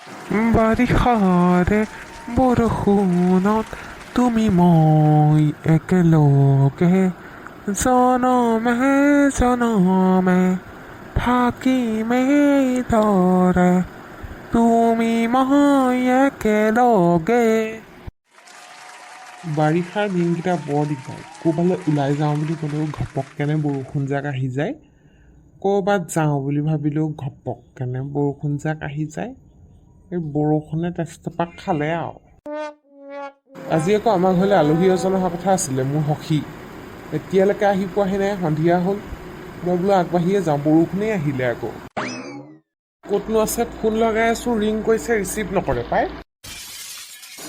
বাৰিষাৰে বৰষুণত তুমি মই একেলগে জনমে জনমে থাকিমেই দৰে তুমি মই একেলগে। বাৰিষাৰ দিনকেইটা বৰ দিগদাৰ। ক'ৰবালৈ ওলাই যাওঁ বুলি ক'লেও ঘপককেনে বৰষুণ যাক আহি যায়। ক'ৰবাত যাওঁ বুলি ভাবিলেও ঘপককেনে বৰষুণ যাক আহি যায়। এই বৰষুণে তেজপাক খালে আৰু। আজি আকৌ আমাৰ ঘৰলৈ আলহী এজন অহা কথা আছিলে, মোৰ সখী। এতিয়ালৈকে আহি পোৱাহি নাই, সন্ধিয়া হ'ল। মই বোলো আগবাঢ়িয়ে যাওঁ, বৰষুণেই আহিলে আকৌ। ক'তনো আছে, ফোন লগাই আছোঁ, ৰিং কৰিছে, ৰিচিভ নকৰে পাই।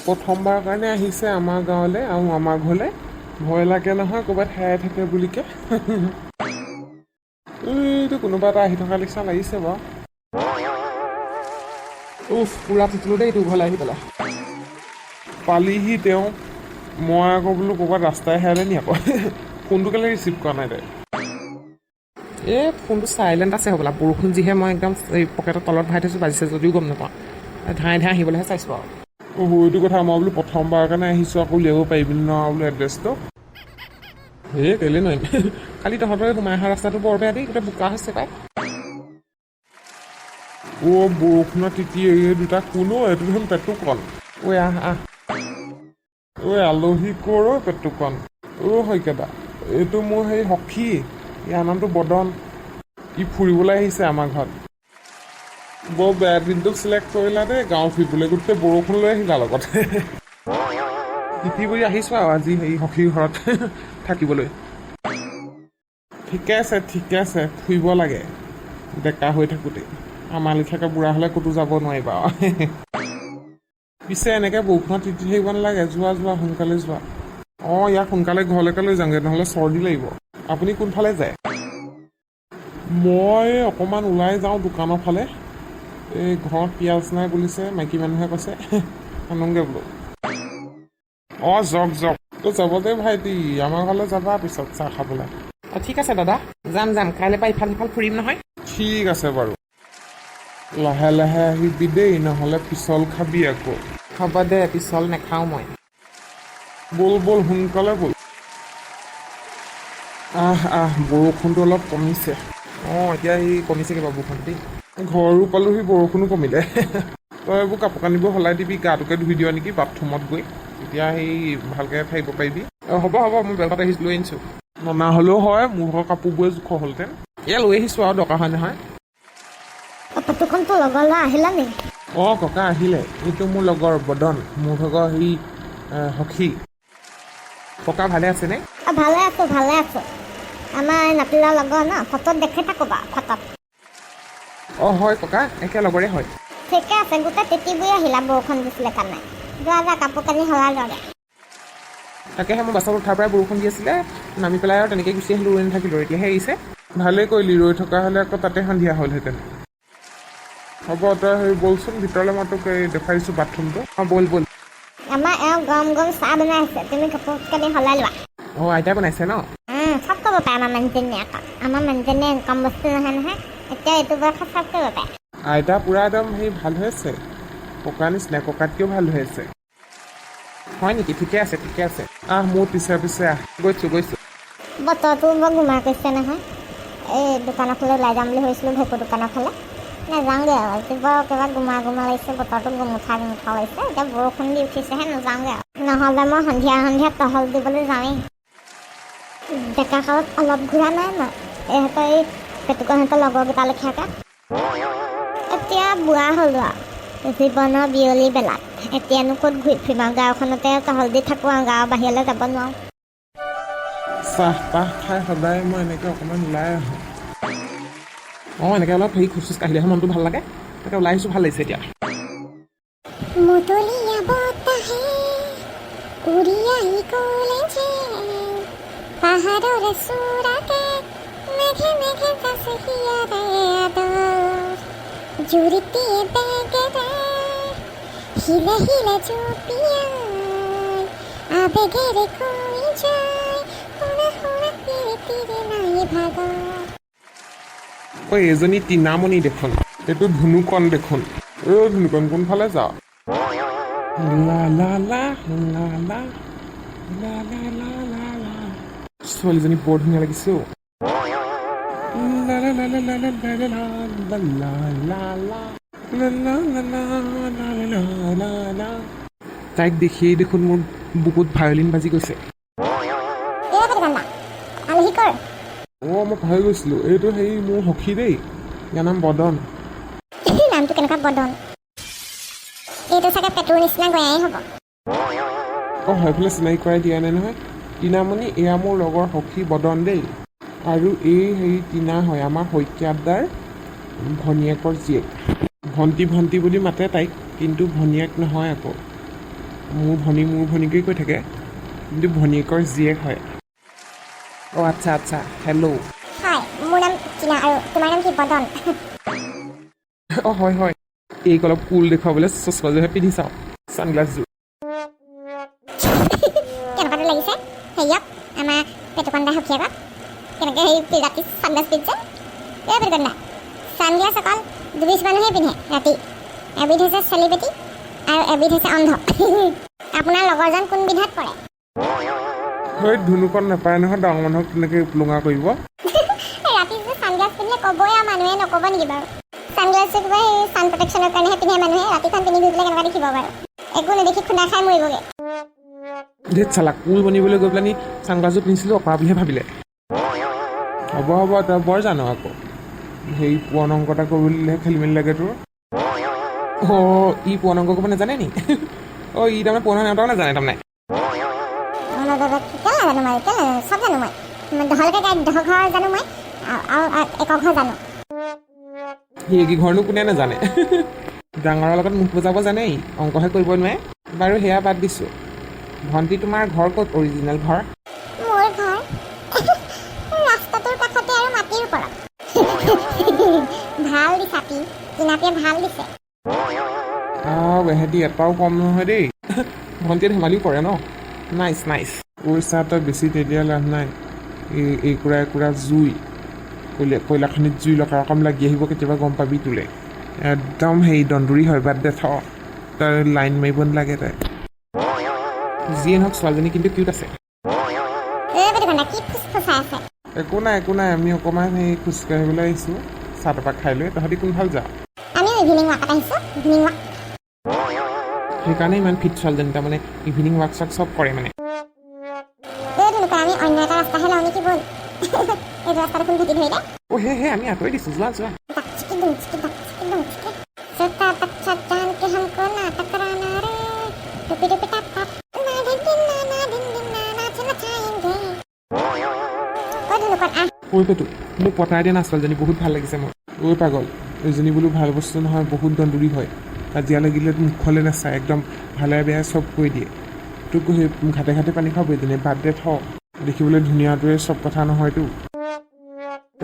প্ৰথমবাৰৰ কাৰণে আহিছে আমাৰ গাঁৱলৈ আৰু আমাৰ ঘৰলৈ। ভয় লাগে নহয় ক'ৰবাত হেৰাই থাকে বুলিকে। এইটো কোনোবা এটা আহি থকা নিচিনা লাগিছে বাৰু। পুৰা তিতিলোঁ দেই তোৰ ঘৰলৈ আহি পেলাই। পালিহি তেওঁ, মই আকৌ বোলো ক'ৰবাত ৰাস্তাই হেৰালে নি আকৌ। ফোনটো কেলৈ ৰিচিভ কৰা নাই তাই? এই ফোনটো চাইলেণ্ট আছে হ'বলা, বৰষুণ যিহে মই একদম এই পকেটৰ তলত ভৰাই থৈছোঁ, বাজিছে যদিও গম নাপাওঁ। ধাই ধাই আহিবলৈহে চাইছোঁ আৰু। এইটো কথা, মই বোলো প্ৰথমবাৰৰ কাৰণে আহিছোঁ, আকৌ উলিয়াব পাৰিবি ন বোলো এড্ৰেছটো। এই কেলৈ নোৱাৰিম। খালি তহঁতৰ সোমাই অহা ৰাস্তাটো বৰ বেয়া দেই, গোটেই বোকা হৈছে পাই। বৰষুণত তিতি এই দুটা কোনো, এইটো দেখোন পেটুকণ। আহ আহ। আলহী কৰ পেটুকণ। শইকীয়াদা, এইটো মোৰ সেই সখী, ইয়াৰ নামটো বদন। ই ফুৰিবলৈ আহিছে আমাৰ ঘৰত। বৰ বেয়া দিনটোক চিলেক্ট কৰিলা দেই গাঁও ফুৰিবলৈ, গোটেই বৰষুণ লৈ আহিলা লগত। তিতি বুলি আহিছোঁ আৰু আজি সেই সখীৰ ঘৰত থাকিবলৈ। ঠিকে আছে, ফুৰিব লাগে ডেকা হৈ থাকোঁতে। আমাৰ লিখিয়াকৈ বুঢ়া হ'লে ক'তো যাব নোৱাৰিবা। পিছে এনেকৈ বৰষুণত তিতি থাকিব নালাগে, যোৱা সোনকালে যোৱা। ইয়াক সোনকালে ঘৰলৈকে লৈ যাওঁগৈ, নহ'লে চৰ্দি লাগিব। আপুনি কোনফালে যায়? মই অকণমান ওলাই যাওঁ দোকানৰ ফালে। এই ঘৰত পিঁয়াজ নাই বুলিছে, মাইকী মানুহে কৈছে, আনোগৈ বোলো। যাওক। যাব দে ভাইটি, আমাৰ ঘৰলৈ যাবা পিছত চাহ খাবলৈ। ঠিক আছে দাদা, যাম। কাইলৈ পৰা ইফাল সিফাল ফুৰিম নহয়। ঠিক আছে বাৰু। লাহে লাহে আহিবি দেই, নহ'লে পিছল খাবি আকৌ। হ'ব দে, পিছল নাখাওঁ মই। বল সোনকালে বল। বৰষুণটো অলপ কমিছে। এতিয়া এই কমিছে কিবা বৰষুণটো দেই। ঘৰো পালোহি, বৰষুণো কমিলে। তই এইবোৰ কাপোৰ কানিবোৰ সলাই দিবি, গাটোকে ধুই দিয় নেকি বাথৰুমত গৈ, তেতিয়া সেই ভালকৈ থাকিব পাৰিবি। হ'ব মই বেগত লৈ আনিছোঁ। ননা হ'লেও হয়, মোৰ ঘৰৰ কাপোৰবোৰে জোখৰ হ'লহেঁতেন। লৈ আহিছোঁ আৰু দৰকাৰ হয় নহয়। পেটুকণটো লগৰ ল'ৰা আহিলা নি? ককা আহিলে। এইটো মোৰ লগৰ বদন, মোৰ ভাগৰ হেৰি সখী। ককা ভালে আছেনে? ভালে আছোঁ। আমাৰ নাতিলাৰ লগৰ ন, ফটোত দেখি থাকোঁ বাৰু ফটোত। হয় ককা, একে লগৰে হয়। ঠিকে আছে, গোটেই তিতিবুৰি আহিলা বৰষুণ দিছিলে কাৰণে। যোৱা কাপোৰ কানি সলাই ল'লে। তাকেহে মই বাছত উঠাৰ পৰাই বৰষুণ দি আছিলে, নামি পেলাই আৰু তেনেকৈ গুচি আহিলোঁ, ৰৈ নাথাকিলোঁ, এতিয়াহে এৰিছে। ভালেই কৰিলি, ৰৈ থকা হ'লে আকৌ তাতে সন্ধিয়া হ'লহেঁতেন। হ'ব তই বলচোন ভিতৰলৈ, মই তোক দেখুৱাই দিছোঁ বাথৰুমটো। বল। আমাৰ গৰম চাহ বনাই আছে, তুমি কাপোৰ কানি সলাই লোৱা। আইতাই বনাইছে ন? চব কৰিব পাৰে আমাৰ মানুহজনীয়ে আকৌ। আমাৰ মানুহজনীয়ে কম বস্তু নহয়, এতিয়া এইটো বয়সত চব কৰিব পাৰে। আইতা পূৰা একদম ভাল হৈ আছে, ককাৰ নিচিনা, ককাতকৈও ভাল হৈ আছে। হয় নেকি? ঠিকে আছে। মোৰ পিছে গৈছোঁ। বতৰটো বৰ গোমা কৰিছে নহয়। এই দোকানৰ ফালে ওলাই যাম বুলি ভাবিছিলোঁ, ভেকুৰ দোকানৰ ফালে। নাযাওঁগৈ আৰু, আজি বৰ কিবা গোমা লাগিছে, বতৰটো গোমোঠা লাগিছে। এতিয়া বৰষুণ দি উঠিছেহে, নাযাওঁগৈ আৰু। নহ'লে মই সন্ধিয়া টহল দিবলৈ যাওঁৱেই। ডেকা কালত অলপ ঘূৰা নাই মই, ইহঁতৰ এই পেটুকণহঁতৰ লগৰকেইটা লেখীয়াকৈ। এতিয়া বুঢ়া হ'লোঁ আৰু, জীৱনৰ বিয়লি বেলাত। এতিয়ানো ক'ত ঘূৰি ফুৰিম আৰু, গাঁওখনতে টহল দি থাকোঁ আৰু, গাঁৱৰ বাহিৰলৈ যাব নোৱাৰোঁ। চাহপাহ খাই সদায় মই এনেকৈ অকণমান ওলাই আহোঁ। এনেকৈ অলপ খোজ কাঢ়িলেহে মনটো ভাল লাগে। তাকে ওলাই আহিছোঁ, ভাল লাগিছে এতিয়া। মতলীয়া বতাহে উৰি আহি গ'লে যে, পাহাৰৰ চূড়াতে মেঘে যাচে হিয়াৰে আদৰ, জুৰিতে বেগেৰে হিলে জুপিয়াই, আবেগেৰে কৈ যায়, শুনা প্ৰীতিৰে নাই ভাগৰ। এজনী টিনামণি দেখোন, এইটো ধুনুকণ দেখোন। এই ধুনুকণ কোনফালে যা লা লা লা লা লা লা লা লা লা লা ছোৱালীজনী বৰ ধুনীয়া লাগিছে অ' লা লা লা লা লা লা লা লা লা লা লা লা লা লা লা তাইক দেখিয়েই দেখোন মোৰ বুকুত ভায়লিন বাজি গৈছে অঁ মই পাহৰি গৈছিলোঁ এইটো হেৰি মোৰ সখী দেই ইয়াৰ নাম বদন নামটো কেনেকুৱা বদন এইটো চাগে পেটুৰ নিচিনা গয়াই হ'ব অঁ সেইফালে চিনাকি কৰাই দিয়া নাই নহয় টিনামণি এয়া মোৰ লগৰ সখী বদন দেই আৰু এই হেৰি টিনা হয় আমাৰ শইকীয়াদাৰ ভনীয়েকৰ জীয়েক ভণ্টি ভণ্টি বুলি মাতে তাইক কিন্তু ভনীয়েক নহয় আকৌ মোৰ ভনীকেই কৈ থাকে কিন্তু ভনীয়েকৰ জীয়েক হয় অঁ আচ্ছা আচ্ছা হেল্ল' হয় মোৰ নাম টিনা আৰু তোমাৰ নাম কি বদন অঁ হয় হয় এইক অলপ কুল দেখুৱাবলৈ চচমাযোৰহে পিন্ধি চাওঁ ছানগ্লাছযোৰ কেনেকুৱাটো লাগিছে হেৰিয়ক আমাৰ পেটুকন্দা সখীয়েকক কেনেকৈ হেৰি ৰাতি ছানগ্লাছ পিন্ধিছে এই পেটুকন্দা ছানগ্লাছ অকল দুবিজ মানুহে পিন্ধে ৰাতি এবিধ হৈছে চেলিব্ৰিটি আৰু এবিধ হৈছে অন্ধ আপোনাৰ লগৰজন কোন বিধত পৰে হয় ধুনুকণ নাপায় নহয় ডাঙৰ মানুহক তেনেকৈ উপলুঙা কৰিব ৰাতি যদি ছানগ্লাছ পিন্ধিলে ক'বই আৰু মানুহে নক'ব নেকি বাৰু ছানগ্লাছটো কিবা সেই ছান প্ৰটেকশ্যনৰ কাৰণেহে পিন্ধে মানুহে ৰাতিখন পিন্ধি গৈ পেলাই কেনেকুৱা দেখিব বাৰু একো নেদেখি খুন্দা খাই মৰিবগৈ ধেত চালা কুল বনিবলৈ গৈ পেলাই ছানগ্লাছযোৰ পিন্ধিছিলোঁ অকৰা বুলিহে ভাবিলে হ'ব হ'ব তই বৰ জানো আকৌ সেই পুৱন অংক এটা কৰিবলৈ খেলি মেলি লাগে তোৰ অঁ ই পুৱন অংক ক'ব নাজানে নি অঁ ই তাৰমানে পুৱন অংক নাজানে তাৰমানে কেলে জানো মই কেলে চব জানো মই দহলৈকে গাই দহ ঘৰ জানো মই আৰু একৰ ঘৰ জানো সি কি ঘৰনো কোনে নাজানে ডাঙৰৰ লগত মুখ বুজাব জানেই অংকহে কৰিব নোৱাৰে বাৰু সেয়া বাদ দিছোঁ ভণ্টি তোমাৰ ঘৰ ক'ত অৰিজিনেল ঘৰ মোৰ ঘৰ ৰাস্তাটোৰ কাষতে আৰু মাটিৰ ওপৰত ভাল দিছা পি কিনাপিয়ে ভাল দিছে এহেঁতি এটাও কম নহয় দেই ভণ্টিয়ে ধেমালিও কৰে ন নাইচ নাইচ পইচা তই বেছি তেতিয়া লাভ নাই এইকুৰা জুই কয়লাখনিত জুই লগাৰ ৰকম লাগি আহিব কেতিয়াবা গম পাবি তোলে একদম হেৰি দন্দুৰি হয় বাদ দে তই লাইন মাৰিব নালাগে তই যিয়ে নহওক ছোৱালীজনী কিন্তু কিউট আছে একো নাই আমি অকণমান সেই খোজকাঢ়িবলৈ আহিছোঁ চাহ তাপাক খাই লৈ তহঁতি কোনফাল যা সেইকাৰণে ইমান ফিট ছোৱালীজনী তাৰমানে ইভিনিং ৱাক চক চব কৰে মানে অঁ হে আমি আঁতৰি দিছোঁ যোৱা কৈ পেটু মোক পতাই দিয়া না ছোৱালীজনী বহুত ভাল লাগিছে মোৰ ঐ পাগল এইজনী বোলো ভাল বস্তু নহয় বহুত দন্দুৰি হয় কাজিয়া লাগিলে মুখলৈ নাচায় একদম ভালে বেয়া চব কৈ দিয়ে তোক সেই ঘাটে ঘাটে পানী খাব এজনী বাদ দে দেখিবলৈ ধুনীয়াটোৱে চব কথা নহয়তো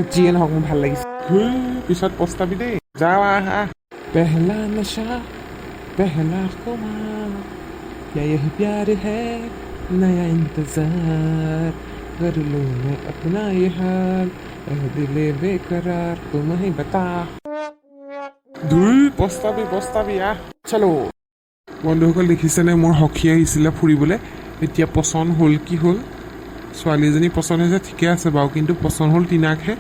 যিয়ে নহওক মোৰ ভাল লাগিছে পিছত পস্তাবি দেই যাওঁ আহ পেহলা নশা পেহলা খুমাৰ यही प्यार है नया इंतजार कर लूं मैं अपना ये हाल दिले बेकरार तुम ही बता পস্তাবি আহ চলো বন্ধুসকল দেখিছেনে মোৰ সখী আহিছিলে ফুৰিবলৈ এতিয়া পচন্দ হ'ল কি হ'ল ছোৱালীজনী পচন্দ হৈছে ঠিকে আছে বাৰু কিন্তু পচন্দ হ'ল টিনাকহে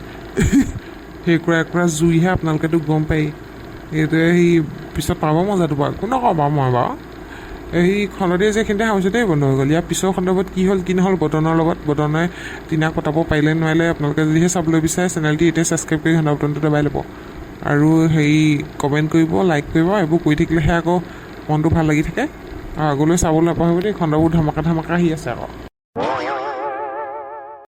সেই একোৰা জুইহে আপোনালোকেতো গম পায় এইটোৱে সি পিছত পাব মজাটো বাৰু একো নকওঁ বাৰু মই বাৰু এই খনতেই যে এইখিনিতে সামৰিছোঁ দেই বন্ধু হৈ গ'ল ইয়াৰ পিছৰ সন্দৰ্ভত কি হ'ল কি নহ'ল বদনৰ লগত বদনে টিনাক পতাব পাৰিলে নোৱাৰিলে আপোনালোকে যদিহে চাবলৈ বিচাৰে চেনেলটি এতিয়া ছাবস্ক্ৰাইব কৰি ঘণ্টা বটনটো দবাই ল'ব আৰু হেৰি কমেণ্ট কৰিব লাইক কৰিব এইবোৰ কৰি থাকিলেহে আকৌ মনটো ভাল লাগি থাকে আৰু আগলৈ চাবলৈ নাপাহৰিব দেই খণ্ডবোৰ ধমাকা আহি আছে আকৌ